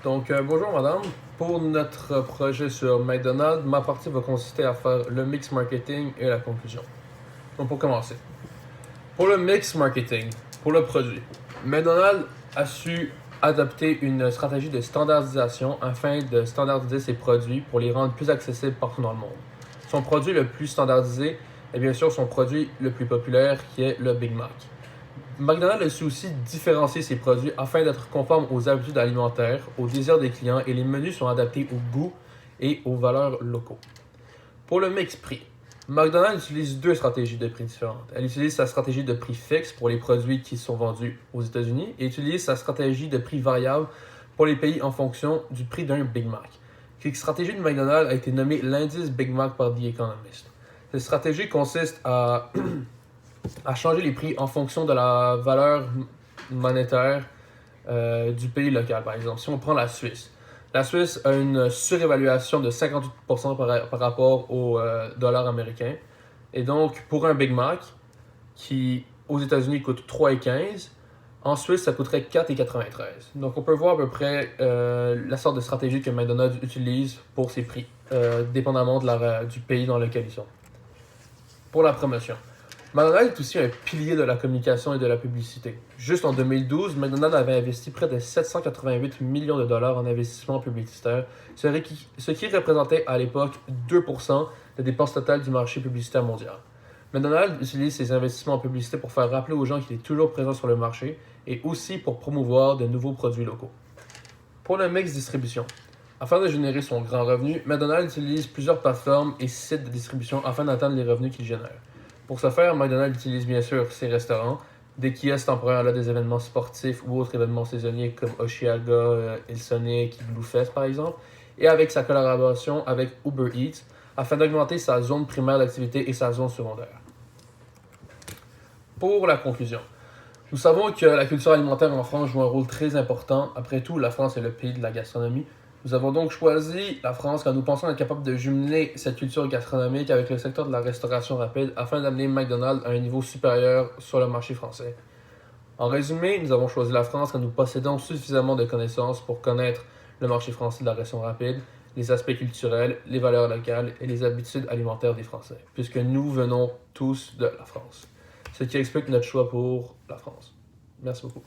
Bonjour madame. Pour notre projet sur McDonald's, ma partie va consister à faire le mix marketing et la conclusion. Donc, pour commencer, pour le mix marketing, pour le produit, McDonald's a su adopter une stratégie de standardisation afin de standardiser ses produits pour les rendre plus accessibles partout dans le monde. Son produit le plus standardisé est bien sûr son produit le plus populaire qui est le Big Mac. McDonald's a su aussi différencier ses produits afin d'être conforme aux habitudes alimentaires, aux désirs des clients et les menus sont adaptés au goût et aux valeurs locaux. Pour le mix prix, McDonald's utilise deux stratégies de prix différentes. Elle utilise sa stratégie de prix fixe pour les produits qui sont vendus aux États-Unis et utilise sa stratégie de prix variable pour les pays en fonction du prix d'un Big Mac. Cette stratégie de McDonald's a été nommée l'indice Big Mac par The Economist. Cette stratégie consiste à changer les prix en fonction de la valeur monétaire du pays local. Par exemple, si on prend la Suisse a une surévaluation de 58% par rapport au dollar américain. Et donc, pour un Big Mac, qui aux États-Unis coûte 3,15, en Suisse, ça coûterait 4,93. Donc, on peut voir à peu près la sorte de stratégie que McDonald's utilise pour ses prix, dépendamment du pays dans lequel ils sont. Pour la promotion, McDonald's est aussi un pilier de la communication et de la publicité. Juste en 2012, McDonald's avait investi près de 788 millions de dollars en investissement publicitaire, ce qui représentait à l'époque 2% des dépenses totales du marché publicitaire mondial. McDonald's utilise ses investissements en publicité pour faire rappeler aux gens qu'il est toujours présent sur le marché et aussi pour promouvoir de nouveaux produits locaux. Pour le mix distribution, afin de générer son grand revenu, McDonald's utilise plusieurs plateformes et sites de distribution afin d'atteindre les revenus qu'il génère. Pour ce faire, McDonald's utilise bien sûr ses restaurants, des kiosques temporaires là, des événements sportifs ou autres événements saisonniers comme Oshiaga, Hillsonic, Bluefest par exemple, et avec sa collaboration avec Uber Eats afin d'augmenter sa zone primaire d'activité et sa zone secondaire. Pour la conclusion, nous savons que la culture alimentaire en France joue un rôle très important. Après tout, la France est le pays de la gastronomie. Nous avons donc choisi la France car nous pensons être capable de jumeler cette culture gastronomique avec le secteur de la restauration rapide afin d'amener McDonald's à un niveau supérieur sur le marché français. En résumé, nous avons choisi la France car nous possédons suffisamment de connaissances pour connaître le marché français de la restauration rapide, les aspects culturels, les valeurs locales et les habitudes alimentaires des Français, puisque nous venons tous de la France. Ce qui explique notre choix pour la France. Merci beaucoup.